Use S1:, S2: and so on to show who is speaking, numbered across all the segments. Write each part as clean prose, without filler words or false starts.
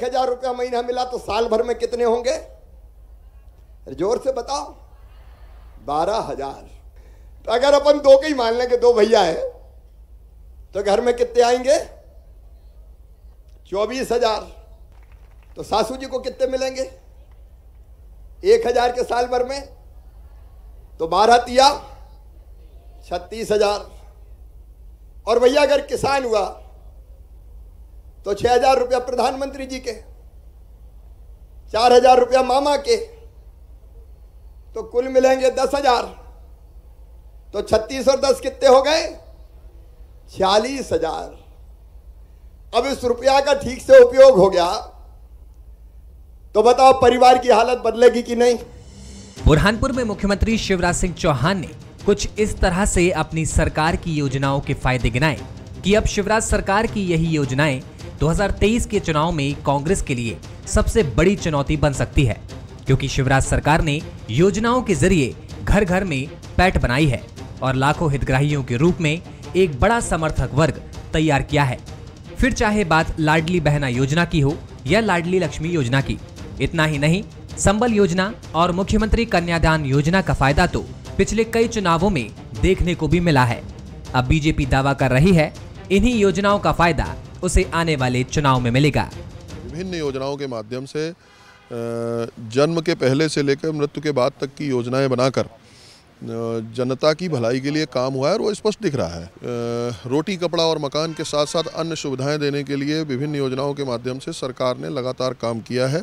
S1: 1000 रुपया महीना मिला तो साल भर में कितने होंगे? जोर से बताओ। 12,000। तो अगर अपन दो के ही मान लें कि दो भैया है तो घर में कितने आएंगे? 24,000। तो सासू जी को कितने मिलेंगे 1000 के साल भर में? तो 12 तिया 36,000। और भैया अगर किसान हुआ तो 6,000 रुपया प्रधानमंत्री जी के, 4,000 रुपया मामा के, तो कुल मिलेंगे 10,000। तो 36 और 10 कितने हो गए? 46,000। अब इस रुपया का ठीक से उपयोग हो गया तो बताओ परिवार की हालत बदलेगी कि नहीं?
S2: बुरहानपुर में मुख्यमंत्री शिवराज सिंह चौहान ने कुछ इस तरह से अपनी सरकार की योजनाओं के फायदे गिनाए कि अब शिवराज सरकार की यही योजनाएं 2023 के चुनाव में कांग्रेस के लिए सबसे बड़ी चुनौती बन सकती है, क्योंकि शिवराज सरकार ने योजनाओं के जरिए घर घर में पैठ बनाई है और लाखों हितग्राहियों के रूप में एक बड़ा समर्थक वर्ग तैयार किया है। फिर चाहे बात लाडली बहना योजना की हो या लाडली लक्ष्मी योजना की। इतना ही नहीं, संबल योजना और मुख्यमंत्री कन्यादान योजना का फायदा तो पिछले कई चुनावों में देखने को भी मिला है। अब बीजेपी दावा कर रही है इन्हीं योजनाओं का फायदा उसे आने वाले चुनाव में मिलेगा।
S3: विभिन्न योजनाओं के माध्यम से जन्म के पहले से लेकर मृत्यु के बाद तक की योजनाएं बनाकर जनता की भलाई के लिए काम हुआ है और वो स्पष्ट दिख रहा है। रोटी कपड़ा और मकान के साथ साथ अन्य सुविधाएं देने के लिए विभिन्न योजनाओं के माध्यम से सरकार ने लगातार काम किया है।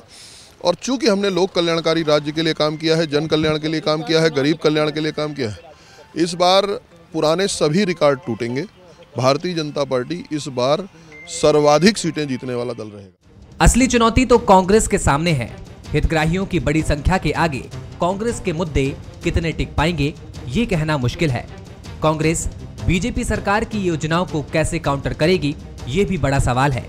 S3: और चूंकि हमने लोक कल्याणकारी राज्य के लिए काम किया है, जन कल्याण के लिए काम किया है, गरीब कल्याण के लिए काम किया है, इस बार पुराने सभी रिकॉर्ड टूटेंगे। भारतीय जनता पार्टी इस बार सर्वाधिक सीटें जीतने वाला दल रहेगा।
S2: असली चुनौती तो कांग्रेस के सामने है। हितग्राहियों की बड़ी संख्या के आगे कांग्रेस के मुद्दे कितने टिक पाएंगे ये कहना मुश्किल है। कांग्रेस बीजेपी सरकार की योजनाओं को कैसे काउंटर करेगी ये भी बड़ा सवाल है।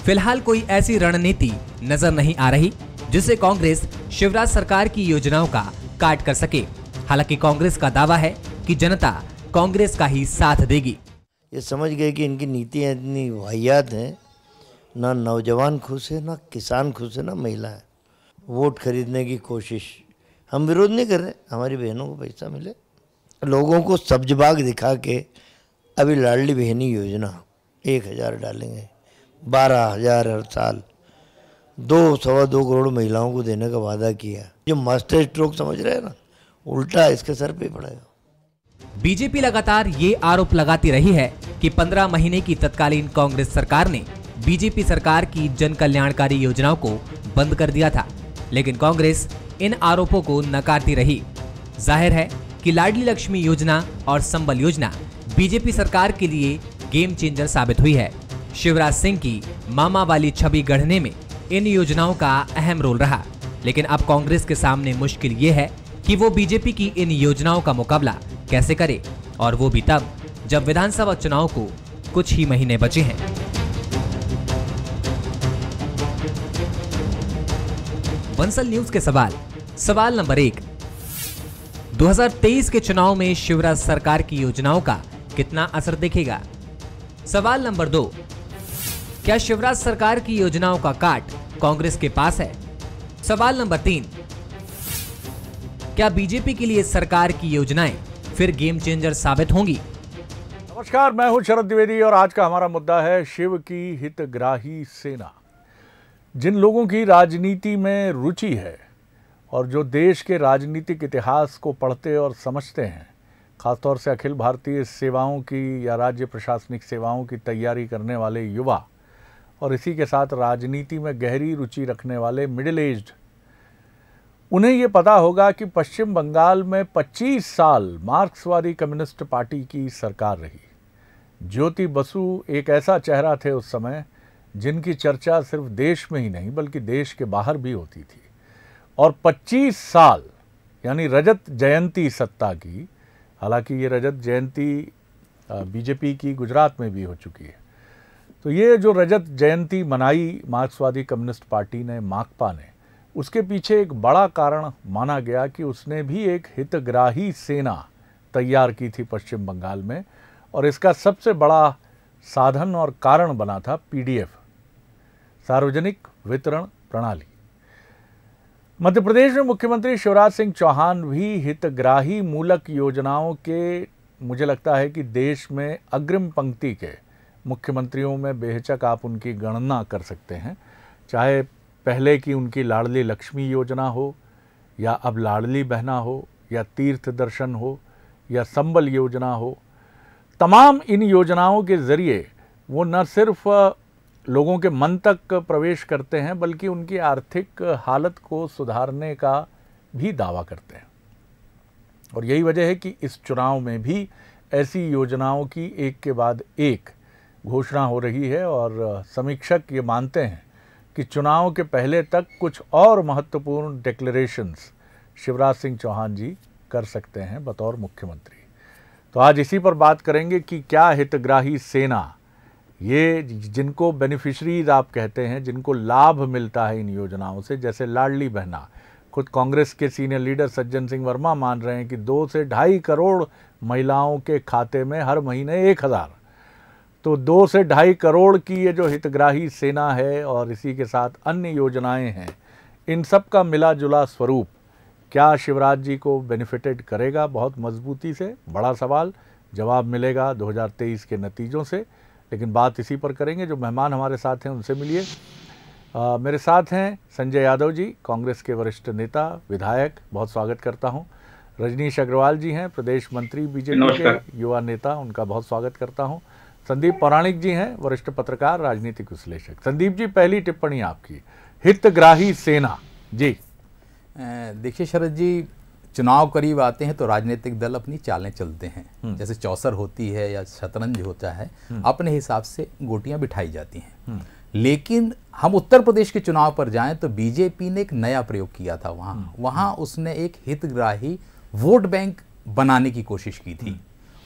S2: फिलहाल कोई ऐसी रणनीति नजर नहीं आ रही जिससे कांग्रेस शिवराज सरकार की योजनाओं का काट कर सके। हालांकि कांग्रेस का दावा है कि जनता कांग्रेस का ही साथ देगी।
S4: ये समझ गए कि इनकी नीतियाँ इतनी वाहियात हैं, ना नौजवान खुश है, ना किसान खुश है, ना महिला है। वोट खरीदने की कोशिश, हम विरोध नहीं कर रहे, हमारी बहनों को पैसा मिले। लोगों को सब्ज बाग दिखा के अभी लाडली बहनी योजना 1,000 डालेंगे, 12,000 हर साल, 2-2.25 करोड़ महिलाओं को देने का वादा किया। जो मास्टर स्ट्रोक समझ रहे हैं ना, उल्टा इसके सर पे पड़ेगा।
S2: बीजेपी लगातार ये आरोप लगाती रही है कि 15 महीने की तत्कालीन कांग्रेस सरकार ने बीजेपी सरकार की जन कल्याणकारी योजनाओं को बंद कर दिया था, लेकिन कांग्रेस इन आरोपों को नकारती रही। जाहिर है कि लाडली लक्ष्मी योजना और संबल योजना बीजेपी सरकार के लिए गेम चेंजर साबित हुई है। शिवराज सिंह की मामा वाली छवि गढ़ने में इन योजनाओं का अहम रोल रहा, लेकिन अब कांग्रेस के सामने मुश्किल ये है कि वो बीजेपी की इन योजनाओं का मुकाबला कैसे करे, और वो भी तब जब विधानसभा चुनाव को कुछ ही महीने बचे हैं। बंसल न्यूज के सवाल नंबर 1, 2023 के चुनाव में शिवराज सरकार की योजनाओं का कितना असर दिखेगा? सवाल नंबर 2, क्या शिवराज सरकार की योजनाओं का काट कांग्रेस के पास है? सवाल नंबर 3, क्या बीजेपी के लिए सरकार की योजनाएं फिर गेम चेंजर साबित होंगी?
S5: नमस्कार, मैं हूं शरद द्विवेदी और आज का हमारा मुद्दा है शिव की हितग्राही सेना। जिन लोगों की राजनीति में रुचि है और जो देश के राजनीतिक इतिहास को पढ़ते और समझते हैं, खासतौर से अखिल भारतीय सेवाओं की या राज्य प्रशासनिक सेवाओं की तैयारी करने वाले युवा और इसी के साथ राजनीति में गहरी रुचि रखने वाले मिडिल एज्ड, उन्हें ये पता होगा कि पश्चिम बंगाल में 25 साल मार्क्सवादी कम्युनिस्ट पार्टी की सरकार रही। ज्योति बसु एक ऐसा चेहरा थे उस समय जिनकी चर्चा सिर्फ देश में ही नहीं बल्कि देश के बाहर भी होती थी। और 25 साल यानी रजत जयंती सत्ता की, हालांकि ये रजत जयंती बीजेपी की गुजरात में भी हो चुकी है। तो ये जो रजत जयंती मनाई मार्क्सवादी कम्युनिस्ट पार्टी ने, माकपा ने, उसके पीछे एक बड़ा कारण माना गया कि उसने भी एक हितग्राही सेना तैयार की थी पश्चिम बंगाल में, और इसका सबसे बड़ा साधन और कारण बना था पीडीएफ, सार्वजनिक वितरण प्रणाली। मध्य प्रदेश में मुख्यमंत्री शिवराज सिंह चौहान भी हितग्राही मूलक योजनाओं के, मुझे लगता है कि देश में अग्रिम पंक्ति के मुख्यमंत्रियों में बेहिचक आप उनकी गणना कर सकते हैं। चाहे पहले की उनकी लाडली लक्ष्मी योजना हो, या अब लाडली बहना हो, या तीर्थ दर्शन हो, या संबल योजना हो, तमाम इन योजनाओं के ज़रिए वो न सिर्फ लोगों के मन तक प्रवेश करते हैं बल्कि उनकी आर्थिक हालत को सुधारने का भी दावा करते हैं। और यही वजह है कि इस चुनाव में भी ऐसी योजनाओं की एक के बाद एक घोषणा हो रही है और समीक्षक ये मानते हैं कि चुनाव के पहले तक कुछ और महत्वपूर्ण डिक्लेरेशंस शिवराज सिंह चौहान जी कर सकते हैं बतौर मुख्यमंत्री। तो आज इसी पर बात करेंगे कि क्या हितग्राही सेना, ये जिनको बेनिफिशरीज आप कहते हैं, जिनको लाभ मिलता है इन योजनाओं से, जैसे लाडली बहना, खुद कांग्रेस के सीनियर लीडर सज्जन सिंह वर्मा मान रहे हैं कि 2 से 2.5 करोड़ महिलाओं के खाते में हर महीने 1000, तो 2 से 2.5 करोड़ की ये जो हितग्राही सेना है और इसी के साथ अन्य योजनाएं हैं, इन सब का मिला जुला स्वरूप क्या शिवराज जी को बेनिफिटेड करेगा बहुत मजबूती से? बड़ा सवाल, जवाब मिलेगा 2023 के नतीजों से। लेकिन बात इसी पर करेंगे। जो मेहमान हमारे साथ हैं उनसे मिलिए। मेरे साथ हैं संजय यादव जी, कांग्रेस के वरिष्ठ नेता, विधायक, बहुत स्वागत करता हूं। रजनीश अग्रवाल जी हैं, प्रदेश मंत्री बीजेपी के, युवा नेता, उनका बहुत स्वागत करता हूं। संदीप पौराणिक जी हैं, वरिष्ठ पत्रकार, राजनीतिक विश्लेषक। संदीप जी, पहली टिप्पणी आपकी, हितग्राही सेना जी।
S6: देखिए शरद जी, चुनाव करीब आते हैं तो राजनीतिक दल अपनी चालें चलते हैं। जैसे चौसर होती है या शतरंज होता है, अपने हिसाब से गोटियां बिठाई जाती हैं। लेकिन हम उत्तर प्रदेश के चुनाव पर जाएं तो बीजेपी ने एक नया प्रयोग किया था। वहां उसने एक हितग्राही वोट बैंक बनाने की कोशिश की थी।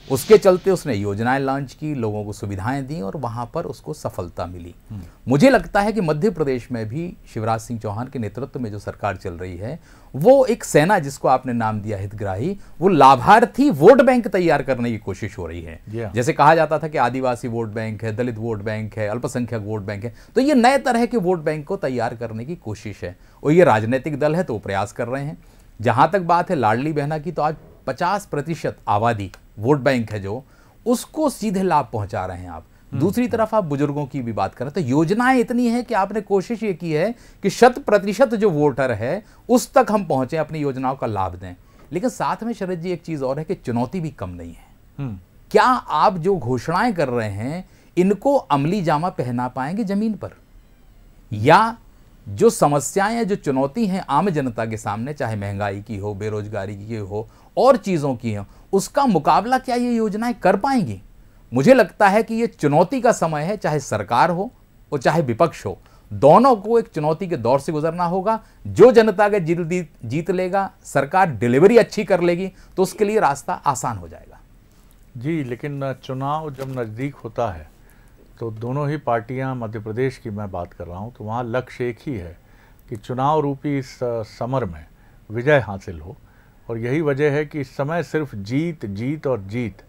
S6: उसके चलते उसने योजनाएं लॉन्च की, लोगों को सुविधाएं दी और वहां पर उसको सफलता मिली। मुझे लगता है कि मध्य प्रदेश में भी शिवराज सिंह चौहान के नेतृत्व में जो सरकार चल रही है, वो एक सेना जिसको आपने नाम दिया हितग्राही, वो लाभार्थी वोट बैंक तैयार करने की कोशिश हो रही है। जैसे कहा जाता था कि आदिवासी वोट बैंक है, दलित वोट बैंक है, अल्पसंख्यक वोट बैंक है, तो ये नए तरह के वोट बैंक को तैयार करने की कोशिश है और ये राजनीतिक दल है तो वो प्रयास कर रहे हैं। जहां तक बात है लाडली बहना की, तो आज 50% आबादी वोट बैंक है जो, उसको सीधे लाभ पहुंचा रहे हैं आप। दूसरी तरफ आप बुजुर्गों की भी बात करें तो योजनाएं इतनी है कि आपने कोशिश ये की है कि 100% जो वोटर है उस तक हम पहुंचे, अपनी योजनाओं का लाभ दें। लेकिन साथ में शरद जी एक चीज और है कि चुनौती भी कम नहीं है। क्या आप जो घोषणाएं कर रहे हैं इनको अमली जामा पहना पाएंगे जमीन पर, या जो समस्याएं हैं, जो चुनौती हैं आम जनता के सामने, चाहे महंगाई की हो, बेरोजगारी की हो और चीजों की हो, उसका मुकाबला क्या ये योजनाएं कर पाएंगी? मुझे लगता है कि ये चुनौती का समय है, चाहे सरकार हो और चाहे विपक्ष हो, दोनों को एक चुनौती के दौर से गुजरना होगा। जो जनता के दिल जीत लेगा, सरकार डिलीवरी अच्छी कर लेगी, तो उसके लिए रास्ता आसान हो जाएगा।
S5: जी, लेकिन चुनाव जब नज़दीक होता है तो दोनों ही पार्टियां, मध्य प्रदेश की मैं बात कर रहा हूं, तो वहां लक्ष्य एक ही है कि चुनाव रूपी इस समर में विजय हासिल हो। और यही वजह है कि इस समय सिर्फ जीत जीत और जीत,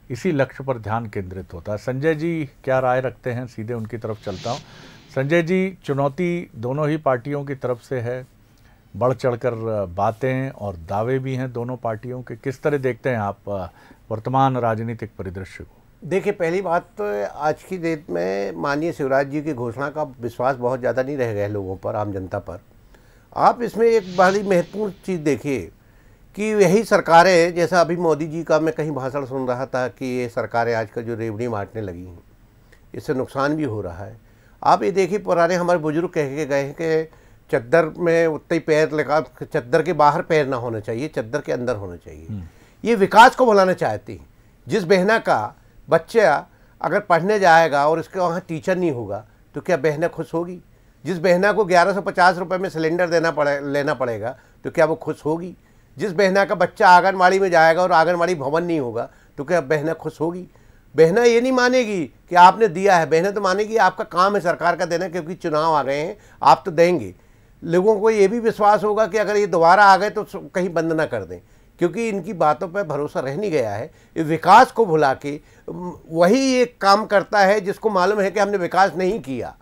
S5: इसी लक्ष्य पर ध्यान केंद्रित होता है। संजय जी क्या राय रखते हैं? सीधे उनकी तरफ चलता हूँ। संजय जी, चुनौती दोनों ही पार्टियों की तरफ से है, बढ़ चढ़कर बातें और दावे भी हैं दोनों पार्टियों के। किस तरह देखते हैं आप वर्तमान राजनीतिक परिदृश्य को?
S7: देखिए, पहली बात तो आज की डेट में माननीय शिवराज जी की घोषणा का विश्वास बहुत ज़्यादा नहीं रह गया है लोगों पर, आम जनता पर। आप इसमें एक बड़ी महत्वपूर्ण चीज़ देखिए कि यही सरकारें, जैसा अभी मोदी जी का मैं कहीं भाषण सुन रहा था कि ये सरकारें आजकल जो रेवड़ी बांटने लगी हैं, इससे नुकसान भी हो रहा है। आप ये देखिए, पुराने हमारे बुजुर्ग कह के गए हैं कि चद्दर में उतना ही पैर लगा, चद्दर के बाहर पैर ना होना चाहिए, चद्दर के अंदर होना चाहिए। ये विकास को बुलाना चाहती हैं। जिस बहना का बच्चा अगर पढ़ने जाएगा और उसके वहाँ टीचर नहीं होगा तो क्या बहना खुश होगी? जिस बहना को 1150 रुपये में सिलेंडर लेना पड़ेगा तो क्या वो खुश होगी? जिस बहना का बच्चा आंगनबाड़ी में जाएगा और आंगनबाड़ी भवन नहीं होगा तो क्या बहना खुश होगी? बहना ये नहीं मानेगी कि आपने दिया है, बहना तो मानेगी आपका काम है सरकार का देना, क्योंकि चुनाव आ गए हैं, आप तो देंगे। लोगों को ये भी विश्वास होगा कि अगर ये दोबारा आ गए तो कहीं बंद ना कर दें, क्योंकि इनकी बातों पर भरोसा रह नहीं गया है। ये विकास को भुला के वही एक काम करता है जिसको मालूम है कि हमने विकास नहीं किया,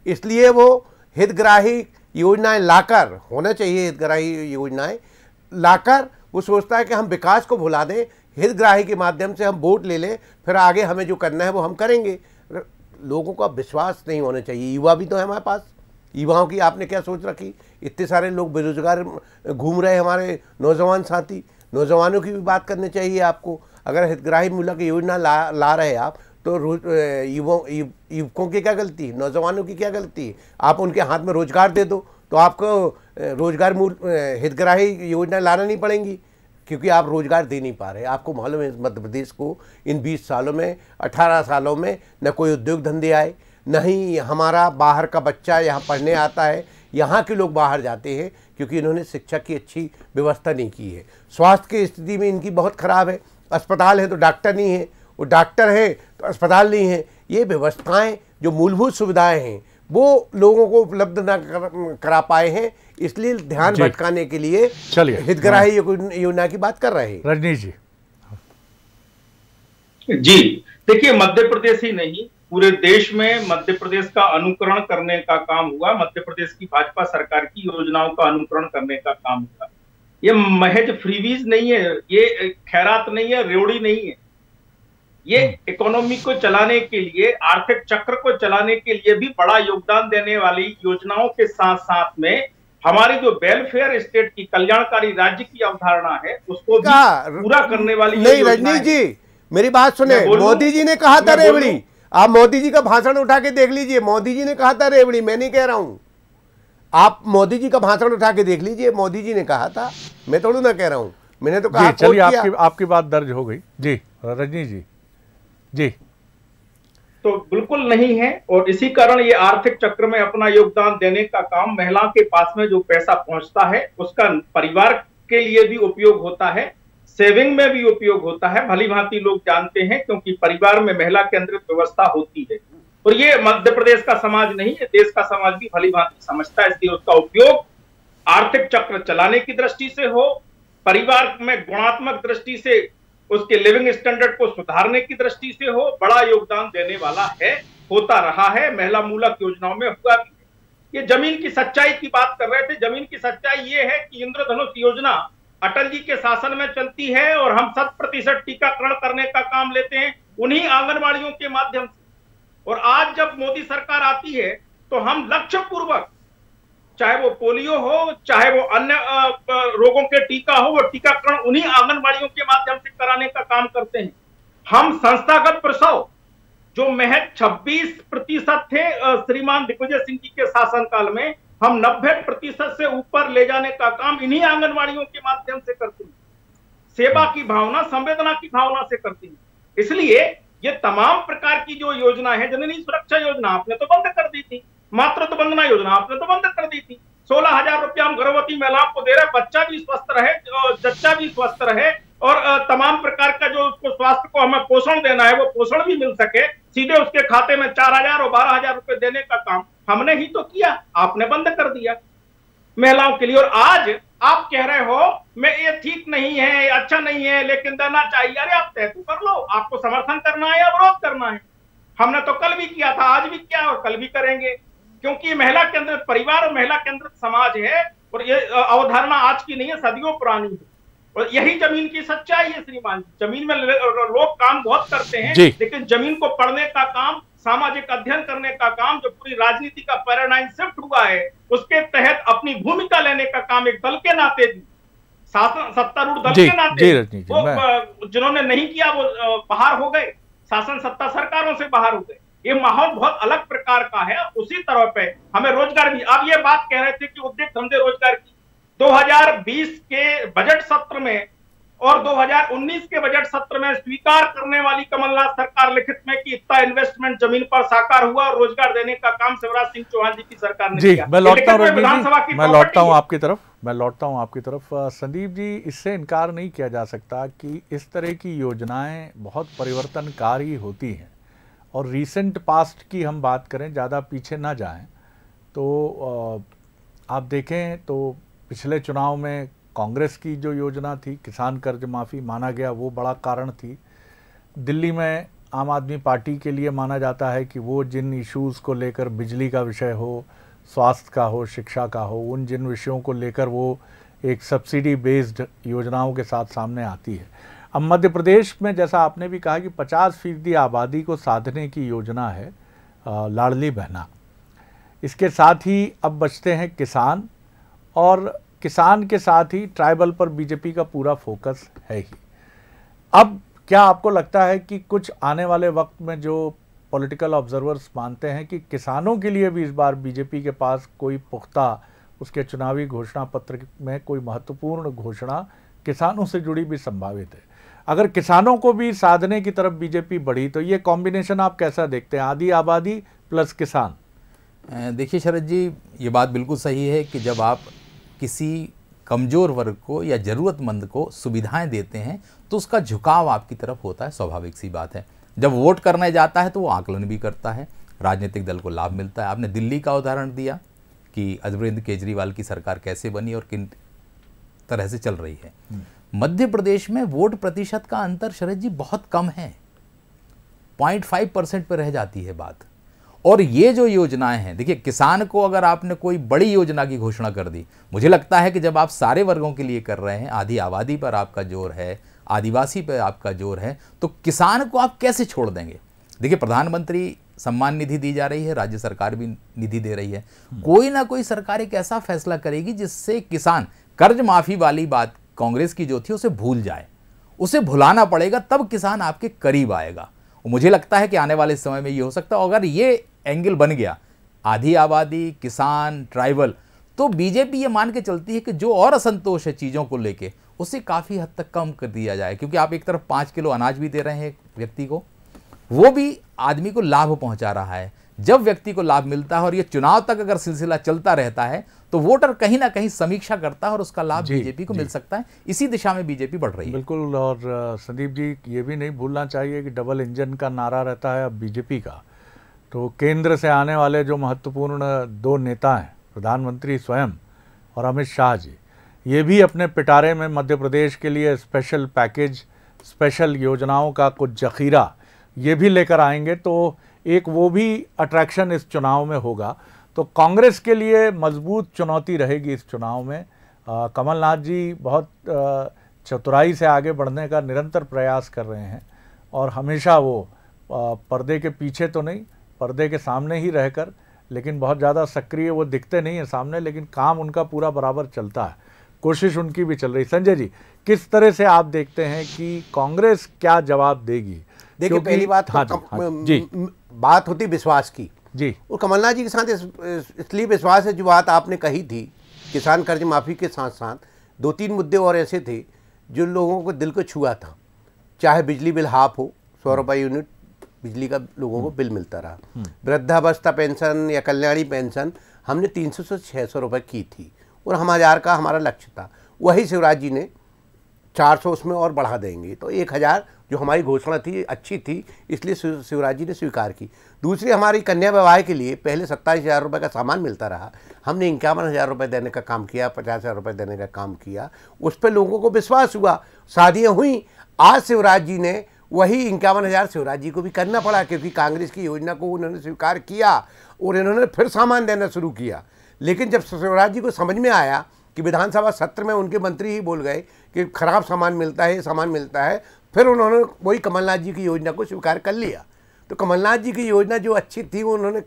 S7: इसलिए वो हितग्राही योजनाएं लाकर, होना चाहिए हितग्राही योजनाएं लाकर, वो सोचता है कि हम विकास को भुला दें, हितग्राही के माध्यम से हम वोट ले लें, फिर आगे हमें जो करना है वो हम करेंगे। लोगों का विश्वास नहीं होना चाहिए। युवा भी तो है हमारे पास, युवाओं की आपने क्या सोच रखी? इतने सारे लोग बेरोजगार घूम रहे हैं, हमारे नौजवान साथी, नौजवानों की भी बात करनी चाहिए आपको। अगर हितग्राही मूलक योजना ला रहे आप तो युवकों की क्या गलती है, नौजवानों की क्या गलती है? आप उनके हाथ में रोजगार दे दो तो आपको रोजगार हितग्राही योजना लाना नहीं पड़ेंगी, क्योंकि आप रोजगार दे नहीं पा रहे। आपको मालूम है मध्य प्रदेश को इन 20 सालों में, 18 सालों में न कोई उद्योग धंधे आए, न ही हमारा बाहर का बच्चा यहाँ पढ़ने आता है। यहाँ के लोग बाहर जाते हैं क्योंकि इन्होंने शिक्षा की अच्छी व्यवस्था नहीं की है। स्वास्थ्य की स्थिति में इनकी बहुत ख़राब है। अस्पताल है तो डॉक्टर नहीं है, वो डॉक्टर है तो अस्पताल नहीं है। ये व्यवस्थाएं, जो मूलभूत सुविधाएं हैं, वो लोगों को उपलब्ध ना करा पाए हैं, इसलिए ध्यान भटकाने के लिए
S5: चलिए
S7: हितग्राही योजना की बात कर रहे हैं।
S5: रजनीश जी।
S8: जी देखिए, मध्य प्रदेश ही नहीं पूरे देश में मध्य प्रदेश का अनुकरण करने का काम हुआ। मध्य प्रदेश की भाजपा सरकार की योजनाओं का अनुकरण करने का काम हुआ। ये महज फ्रीवीज नहीं है, ये खैरात नहीं है, रेवड़ी नहीं है। ये इकोनॉमी को चलाने के लिए, आर्थिक चक्र को चलाने के लिए भी बड़ा योगदान देने वाली योजनाओं के साथ साथ में हमारी जो वेलफेयर स्टेट की, कल्याणकारी राज्य की अवधारणा है, उसको भी पूरा करने वाली।
S7: नहीं रजनीश जी, मेरी बात सुने, मोदी जी ने कहा था रेवड़ी। आप मोदी जी का भाषण उठा के देख लीजिए, मोदी जी ने कहा था रेवड़ी, मैं नहीं कह रहा हूं। आप मोदी जी का भाषण उठा के देख लीजिए, मोदी जी ने कहा था, मैं थोड़ा ना कह रहा हूं, मैंने तो कहा।
S5: चलिए, आपकी बात दर्ज हो गई जी। रजनीश जी जी।
S8: तो बिल्कुल नहीं है, और इसी कारण ये आर्थिक चक्र में अपना योगदान देने का काम, महिला के पास में जो पैसा पहुंचता है उसका परिवार के लिए भी उपयोग होता है, सेविंग में भी उपयोग होता है, भली भांति लोग जानते हैं, क्योंकि परिवार में महिला केंद्रित व्यवस्था होती है। और ये मध्य प्रदेश का समाज नहीं, ये देश का समाज भी भली भांति समझता है। इसलिए उसका उपयोग आर्थिक चक्र चलाने की दृष्टि से हो, परिवार में गुणात्मक दृष्टि से उसके लिविंग स्टैंडर्ड को सुधारने की दृष्टि से हो, बड़ा योगदान देने वाला है, होता रहा है, महिला मूलक योजनाओं में हुआ भी है। ये जमीन की सच्चाई की बात कर रहे थे। जमीन की सच्चाई ये है कि इंद्रधनुष योजना अटल जी के शासन में चलती है और हम 100% टीकाकरण करने का काम लेते हैं उन्हीं आंगनबाड़ियों के माध्यम से। और आज जब मोदी सरकार आती है तो हम लक्ष्य पूर्वक, चाहे वो पोलियो हो, चाहे वो अन्य रोगों के टीका हो, वो टीकाकरण उन्हीं आंगनबाड़ियों के माध्यम से कराने का काम करते हैं। हम संस्थागत प्रसव जो महज 26% थे श्रीमान दिग्विजय सिंह जी के शासनकाल में, हम 90% से ऊपर ले जाने का काम इन्हीं आंगनबाड़ियों के माध्यम से करते हैं। सेवा की भावना, संवेदना की भावना से करते हैं। इसलिए ये तमाम प्रकार की जो योजना है, जननी सुरक्षा योजना आपने तो बंद कर दी थी, मातृत्व वंदना योजना आपने तो बंद कर दी थी। 16,000 रुपया हम गर्भवती महिलाओं को दे रहे, बच्चा भी स्वस्थ रहे, जच्चा भी स्वस्थ रहे, और तमाम प्रकार का जो उसको स्वास्थ्य को हमें पोषण देना है वो पोषण भी मिल सके, सीधे उसके खाते में 4,000 और 12,000 रुपए देने का काम हमने ही तो किया, आपने बंद कर दिया महिलाओं के लिए। और आज आप कह रहे हो मैं ये ठीक नहीं है, अच्छा नहीं है, लेकिन देना चाहिए। अरे आप तय तो कर लो, आपको समर्थन करना है या विरोध करना है। हमने तो कल भी किया था, आज भी किया और कल भी करेंगे, क्योंकि महिला केंद्रित परिवार और महिला केंद्रित समाज है। और ये अवधारणा आज की नहीं है, सदियों पुरानी है। और यही जमीन की सच्चाई है श्रीमान। जमीन में लोग काम बहुत करते हैं, लेकिन जमीन को पढ़ने का काम, सामाजिक अध्ययन करने का काम, जो पूरी राजनीति का पैराडाइम शिफ्ट हुआ है, उसके तहत अपनी भूमिका लेने का काम एक दल के नाते भी, सत्तारूढ़ दल के नाते वो जिन्होंने नहीं किया वो बाहर हो गए, शासन सत्ता सरकारों से बाहर हो गए। ये माहौल बहुत अलग प्रकार का है। उसी तरह पे हमें रोजगार भी, आप ये बात कह रहे थे कि उद्योग धंधे रोजगार की, 2020 के बजट सत्र में और 2019 के बजट सत्र में स्वीकार करने वाली कमलनाथ सरकार लिखित में कि इतना इन्वेस्टमेंट जमीन पर साकार हुआ और रोजगार देने का काम शिवराज सिंह चौहान जी की सरकार ने किया।
S5: मैं लौटता हूं आपकी तरफ। संदीप जी, इससे इनकार नहीं किया जा सकता कि इस तरह की योजनाएं बहुत परिवर्तनकारी होती हैं। और रीसेंट पास्ट की हम बात करें, ज़्यादा पीछे ना जाएं, तो आप देखें तो पिछले चुनाव में कांग्रेस की जो योजना थी, किसान कर्ज माफ़ी माना गया, वो बड़ा कारण थी। दिल्ली में आम आदमी पार्टी के लिए माना जाता है कि वो जिन इश्यूज़ को लेकर, बिजली का विषय हो, स्वास्थ्य का हो, शिक्षा का हो, उन जिन विषयों को लेकर वो एक सब्सिडी बेस्ड योजनाओं के साथ सामने आती है। अब मध्य प्रदेश में जैसा आपने भी कहा कि 50% आबादी को साधने की योजना है लाडली बहना। इसके साथ ही अब बचते हैं किसान, और किसान के साथ ही ट्राइबल पर बीजेपी का पूरा फोकस है ही। अब क्या आपको लगता है कि कुछ आने वाले वक्त में जो पॉलिटिकल ऑब्जर्वर्स मानते हैं कि किसानों के लिए भी इस बार बीजेपी के पास कोई पुख्ता उसके चुनावी घोषणा पत्र में कोई महत्वपूर्ण घोषणा किसानों से जुड़ी भी संभावित है? अगर किसानों को भी साधने की तरफ बीजेपी बढ़ी तो ये कॉम्बिनेशन आप कैसा देखते हैं, आधी आबादी प्लस किसान?
S6: देखिए शरद जी, ये बात बिल्कुल सही है कि जब आप किसी कमज़ोर वर्ग को या ज़रूरतमंद को सुविधाएं देते हैं तो उसका झुकाव आपकी तरफ होता है, स्वाभाविक सी बात है। जब वोट करने जाता है तो वो आकलन भी करता है, राजनीतिक दल को लाभ मिलता है। आपने दिल्ली का उदाहरण दिया कि अरविंद केजरीवाल की सरकार कैसे बनी और किन तरह से चल रही है। मध्य प्रदेश में वोट प्रतिशत का अंतर शरद जी बहुत कम है, 0.5% पर रह जाती है बात। और ये जो योजनाएं हैं, देखिए किसान को अगर आपने कोई बड़ी योजना की घोषणा कर दी, मुझे लगता है कि जब आप सारे वर्गों के लिए कर रहे हैं, आधी आबादी पर आपका जोर है, आदिवासी पर आपका जोर है, तो किसान को आप कैसे छोड़ देंगे? देखिए प्रधानमंत्री सम्मान निधि दी जा रही है, राज्य सरकार भी निधि दे रही है, कोई ना कोई सरकार एक ऐसा फैसला करेगी जिससे किसान कर्ज माफी वाली बात कांग्रेस की जो थी उसे भूल जाए, उसे भुलाना पड़ेगा, तब किसान आपके करीब आएगा। मुझे लगता है कि आने वाले समय में ये हो सकता है। अगर ये एंगल बन गया, आधी आबादी, किसान, ट्राइबल, तो बीजेपी ये मान के चलती है कि जो और असंतोष है चीज़ों को लेके उसे काफ़ी हद तक कम कर दिया जाए, क्योंकि आप एक तरफ 5 किलो अनाज भी दे रहे हैं एक व्यक्ति को, वो भी आदमी को लाभ पहुंचा रहा है। जब व्यक्ति को लाभ मिलता है और ये चुनाव तक अगर सिलसिला चलता रहता है तो वोटर कहीं ना कहीं समीक्षा करता है और उसका लाभ बीजेपी को मिल सकता है। इसी दिशा में बीजेपी बढ़ रही है।
S5: बिल्कुल। और संदीप जी, ये भी नहीं भूलना चाहिए कि डबल इंजन का नारा रहता है अब बीजेपी का। तो केंद्र से आने वाले जो महत्वपूर्ण 2 नेता हैं, प्रधानमंत्री स्वयं और अमित शाह जी, ये भी अपने पिटारे में मध्य प्रदेश के लिए स्पेशल पैकेज, स्पेशल योजनाओं का कुछ जखीरा ये भी लेकर आएंगे, तो एक वो भी अट्रैक्शन इस चुनाव में होगा। तो कांग्रेस के लिए मजबूत चुनौती रहेगी इस चुनाव में। कमलनाथ जी बहुत चतुराई से आगे बढ़ने का निरंतर प्रयास कर रहे हैं और हमेशा वो पर्दे के पीछे तो नहीं, पर्दे के सामने ही रहकर, लेकिन बहुत ज़्यादा सक्रिय वो दिखते नहीं है सामने, लेकिन काम उनका पूरा बराबर चलता है, कोशिश उनकी भी चल रही। संजय जी, किस तरह से आप देखते हैं कि कांग्रेस क्या जवाब देगी?
S7: देखिए पहली बात, बात होती विश्वास की
S5: जी,
S7: और कमलनाथ जी के साथ इसलिए विश्वास है, जो बात आपने कही थी किसान कर्ज माफ़ी के साथ साथ 2-3 मुद्दे और ऐसे थे जो लोगों को दिल को छुआ था। चाहे बिजली बिल हाफ हो, 100 रुपये यूनिट बिजली का लोगों को बिल मिलता रहा, वृद्धावस्था पेंशन या कल्याणी पेंशन हमने 300 से 600 रुपये की थी और 1000 का हमारा लक्ष्य था। वही शिवराज जी ने 400 उसमें और बढ़ा देंगे, तो 1000 जो हमारी घोषणा थी अच्छी थी, इसलिए शिवराज जी ने स्वीकार की। दूसरी, हमारी कन्या विवाह के लिए पहले 27,000 रुपये का सामान मिलता रहा, हमने 51,000 रुपये देने का काम किया, 50,000 रुपये देने का काम किया। उस पर लोगों को विश्वास हुआ, शादियाँ हुई। आज शिवराज जी ने वही 51,000 शिवराज जी को भी करना पड़ा, क्योंकि कांग्रेस की योजना को उन्होंने स्वीकार किया और इन्होंने फिर सामान देना शुरू किया। लेकिन जब शिवराज जी को समझ में आया कि विधानसभा सत्र में उनके मंत्री ही बोल गए कि खराब सामान मिलता है, सामान मिलता है, फिर उन्होंने वही कमलनाथ जी की योजना को स्वीकार कर लिया। तो कमलनाथ जी की योजना जो अच्छी थी वो उन्होंने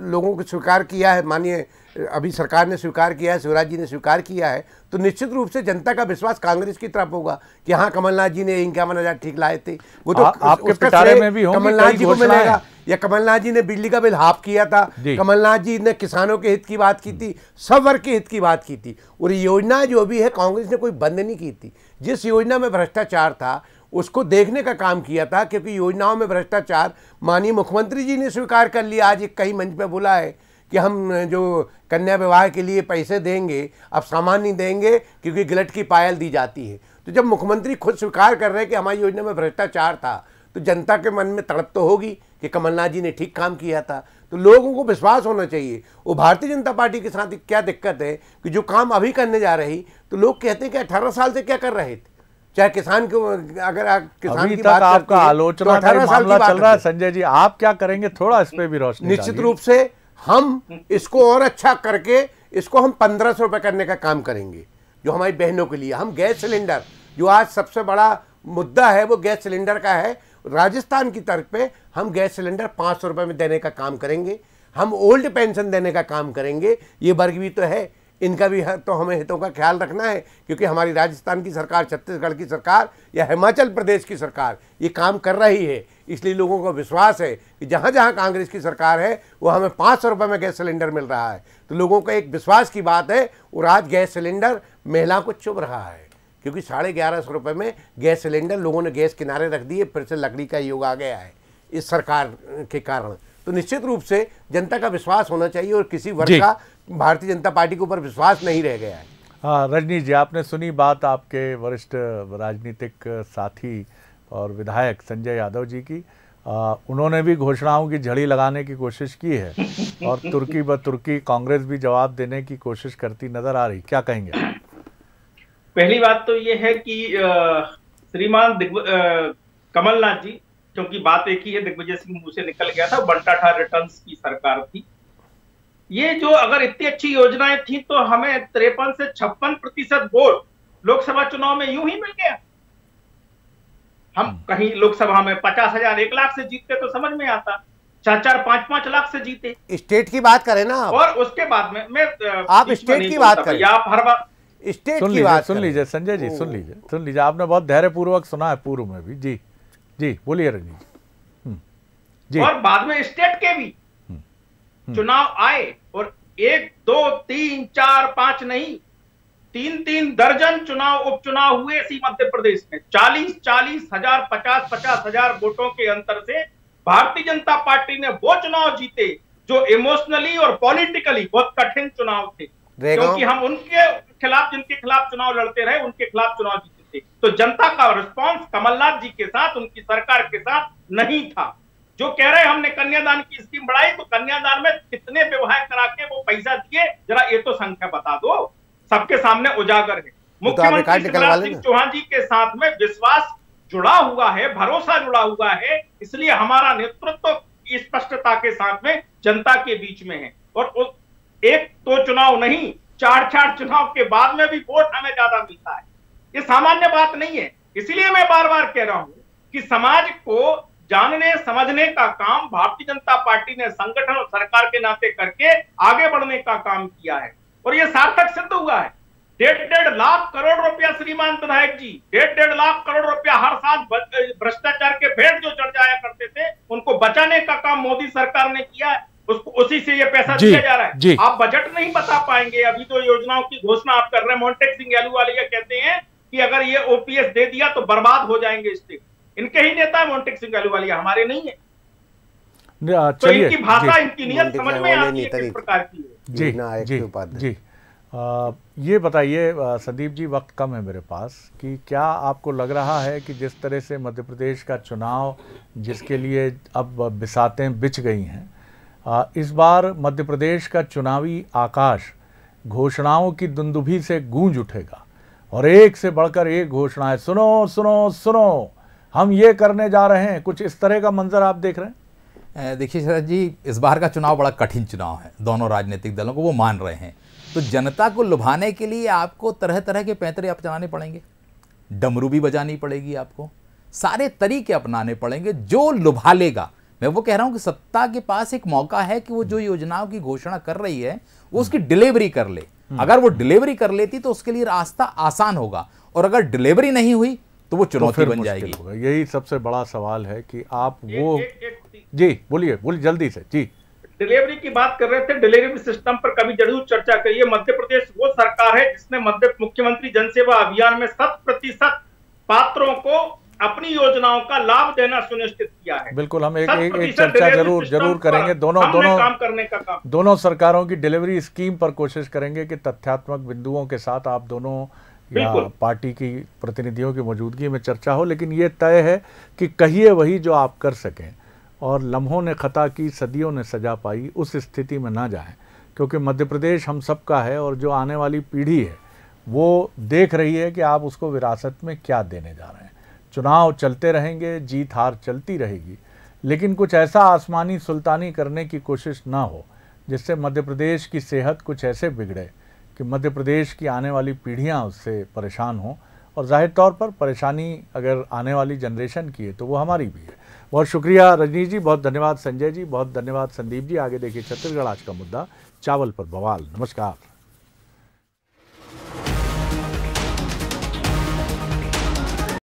S7: लोगों को स्वीकार किया है, मानिए अभी सरकार ने स्वीकार किया है, शिवराज जी ने स्वीकार किया है, तो निश्चित रूप से जनता का विश्वास कांग्रेस की तरफ होगा कि हाँ कमलनाथ जी ने 51,000 ठीक लाए थे। वो तो
S5: आपके पिटारे में भी होंगी
S7: कमलनाथ जी को मिलेगा, या कमलनाथ जी ने बिजली का बिल हाफ किया था, कमलनाथ जी ने किसानों के हित की बात की थी, सब वर्ग के हित की बात की थी। और योजना जो भी है कांग्रेस ने कोई बंद नहीं की थी। जिस योजना में भ्रष्टाचार था उसको देखने का काम किया था, क्योंकि योजनाओं में भ्रष्टाचार माननीय मुख्यमंत्री जी ने स्वीकार कर लिया। आज एक कई मंच पे बोला है कि हम जो कन्या विवाह के लिए पैसे देंगे अब सामान नहीं देंगे क्योंकि गिलट की पायल दी जाती है। तो जब मुख्यमंत्री खुद स्वीकार कर रहे हैं कि हमारी योजना में भ्रष्टाचार था, तो जनता के मन में तड़प तो होगी कि कमलनाथ जी ने ठीक काम किया था। तो लोगों को विश्वास होना चाहिए। वो भारतीय जनता पार्टी के साथ क्या दिक्कत है कि जो काम अभी करने जा रही, तो लोग कहते हैं कि 18 साल से क्या कर रहे थे। चाहे किसान को, अगर आप किसान की बात
S5: आपका आलोचना का मामला चल रहा है, संजय जी आप क्या करेंगे, थोड़ा इस पे भी रोशनी।
S7: निश्चित रूप से हम इसको और अच्छा करके इसको हम 1500 रुपये करने का काम करेंगे, जो हमारी बहनों के लिए। हम गैस सिलेंडर, जो आज सबसे बड़ा मुद्दा है वो गैस सिलेंडर का है, राजस्थान की तरफ पे हम गैस सिलेंडर 500 रुपये में देने का काम करेंगे। हम ओल्ड पेंशन देने का काम करेंगे। ये वर्ग भी तो है, इनका भी तो हमें हितों का ख्याल रखना है, क्योंकि हमारी राजस्थान की सरकार, छत्तीसगढ़ की सरकार या हिमाचल प्रदेश की सरकार ये काम कर रही है। इसलिए लोगों को विश्वास है कि जहाँ जहाँ कांग्रेस की सरकार है वो हमें 500 रुपये में गैस सिलेंडर मिल रहा है। तो लोगों का एक विश्वास की बात है। और आज गैस सिलेंडर महिला को चुभ रहा है, क्योंकि 1150 रुपये में गैस सिलेंडर लोगों ने गैस किनारे रख दिए। फिर से लकड़ी का युग आ गया है इस सरकार के कारण। तो निश्चित रूप से जनता का विश्वास होना चाहिए और किसी वर्ग का भारतीय जनता पार्टी के ऊपर विश्वास नहीं रह गया है।
S5: हाँ रजनी जी, आपने सुनी बात आपके वरिष्ठ राजनीतिक साथी और विधायक संजय यादव जी की। उन्होंने भी घोषणाओं की झड़ी लगाने की कोशिश की है और तुर्की ब तुर्की कांग्रेस भी जवाब देने की कोशिश करती नजर आ रही, क्या कहेंगे?
S8: पहली बात तो ये है कि श्रीमान कमलनाथ जी, क्योंकि बात एक ही है, दिग्विजय सिंह मुंह से निकल गया था, बंटा ठा रिटर्न्स की सरकार थी। ये जो अगर इतनी अच्छी योजनाएं थी तो हमें 53 से 56% वोट लोकसभा चुनाव में यूं ही मिल गया। हम कहीं लोकसभा में 50,000 1 लाख से जीतते तो समझ में आता, 4-4, 5-5 लाख से जीते।
S7: स्टेट की बात करें ना आप।
S8: और उसके बाद में मैं
S7: आप स्टेट की बात करें,
S8: आप हर बात
S7: स्टेट की बात
S5: सुन लीजिए संजय जी, सुन लीजिए। आपने बहुत धैर्यपूर्वक सुना है पूर्व में भी। जी जी बोलिए रजनी जी।
S8: और बाद में स्टेट के भी चुनाव आए और 1, 2, 3, 4, 5 नहीं, 3 दर्जन चुनाव उपचुनाव हुए इसी मध्य प्रदेश में। 40 हजार 50 हजार वोटों के अंतर से भारतीय जनता पार्टी ने वो चुनाव जीते जो इमोशनली और पॉलिटिकली बहुत कठिन चुनाव थे, क्योंकि हम उनके खिलाफ, जिनके खिलाफ चुनाव लड़ते रहे, उनके खिलाफ चुनाव जीते थे। तो जनता का रिस्पॉन्स कमलनाथ जी के साथ, उनकी सरकार के साथ नहीं था। जो कह रहे हैं हमने कन्यादान की स्कीम बढ़ाई, तो कन्यादान में कितने विवाह करा के वो पैसा दिए, जरा ये तो संख्या बता दो, सबके सामने उजागर है। मुख्यमंत्री शिवराज सिंह चौहान जी के साथ में विश्वास जुड़ा हुआ है, भरोसा जुड़ा हुआ है, इसलिए हमारा नेतृत्व स्पष्टता के साथ में जनता के बीच में है। और 1-2 चुनाव नहीं, 4 चुनाव के बाद में भी वोट हमें ज्यादा मिलता है। ये सामान्य बात नहीं है। इसलिए मैं बार बार कह रहा हूं कि समाज को जानने समझने का काम भारतीय जनता पार्टी ने संगठन और सरकार के नाते करके आगे बढ़ने का काम किया है और यह सार्थक सिद्ध हुआ है। 1.5 लाख करोड़ रुपया श्रीमान विधायक जी, 1.5 लाख करोड़ रुपया हर साल भ्रष्टाचार के भेड़ जो चढ़ जाया करते थे उनको बचाने का काम मोदी सरकार ने किया है। उसको उसी से ये पैसा दिया जा रहा है। आप बजट नहीं बता पाएंगे। अभी तो योजनाओं की घोषणा आप कर रहे हैं। मोंटेक सिंह अहलूवालिया कहते हैं कि अगर ये ओपीएस दे दिया तो बर्बाद हो जाएंगे स्टेट। इनके ही नेता है मोंटेक सिंह अहलूवालिया, हमारे नहीं है। तो इनकी भाषा, इनकी नियत समझ में आती है किस प्रकार की है।
S5: जी ये बताइए संदीप जी, वक्त कम है मेरे पास, कि क्या आपको लग रहा है कि जिस तरह से मध्य प्रदेश का चुनाव, जिसके लिए अब बिसातें बिछ गई हैं, इस बार मध्य प्रदेश का चुनावी आकाश घोषणाओं की दुंदुभी से गूंज उठेगा और एक से बढ़कर एक घोषणाएं, सुनो सुनो सुनो हम ये करने जा रहे हैं, कुछ इस तरह का मंजर आप देख रहे हैं?
S6: देखिए शरद जी, इस बार का चुनाव बड़ा कठिन चुनाव है दोनों राजनीतिक दलों को, वो मान रहे हैं। तो जनता को लुभाने के लिए आपको तरह तरह के पैंतरे अपनाने पड़ेंगे, डमरू भी बजानी पड़ेगी, आपको सारे तरीके अपनाने पड़ेंगे जो लुभा लेगा। मैं वो कह रहा हूं कि सत्ता के पास एक मौका है कि वो जो योजनाओं की घोषणा कर रही है वो उसकी डिलीवरी कर ले। अगर वो डिलीवरी कर लेती तो उसके लिए रास्ता आसान होगा, और अगर डिलीवरी नहीं हुई तो वो चुनौती बन जाएगी।
S5: यही सबसे बड़ा सवाल है कि आप वो जी बोलिए जल्दी से। जी
S8: डिलीवरी की बात कर रहे थे, डिलीवरी सिस्टम पर कभी जरूर चर्चा करिए। मध्य प्रदेश वो सरकार है जिसने मुख्यमंत्री जनसेवा अभियान में 100% पात्रों को अपनी योजनाओं का लाभ देना सुनिश्चित किया है।
S5: बिल्कुल, हम एक चर्चा जरूर करेंगे। दोनों सरकारों की डिलीवरी स्कीम पर कोशिश करेंगे कि तथ्यात्मक बिंदुओं के साथ आप दोनों या पार्टी की प्रतिनिधियों की मौजूदगी में चर्चा हो। लेकिन ये तय है कि कहिए वही जो आप कर सकें, और लम्हों ने खता की सदियों ने सजा पाई, उस स्थिति में ना जाएं, क्योंकि मध्य प्रदेश हम सबका है और जो आने वाली पीढ़ी है वो देख रही है कि आप उसको विरासत में क्या देने जा रहे हैं। चुनाव चलते रहेंगे, जीत हार चलती रहेगी, लेकिन कुछ ऐसा आसमानी सुल्तानी करने की कोशिश ना हो जिससे मध्य प्रदेश की सेहत कुछ ऐसे बिगड़े कि मध्य प्रदेश की आने वाली पीढ़ियां उससे परेशान हों, और जाहिर तौर पर परेशानी अगर आने वाली जनरेशन की है तो वो हमारी भी है। बहुत शुक्रिया रजनीश जी, बहुत धन्यवाद संजय जी, बहुत धन्यवाद संदीप जी। आगे देखिए छत्तीसगढ़ आज का मुद्दा, चावल पर बवाल। नमस्कार।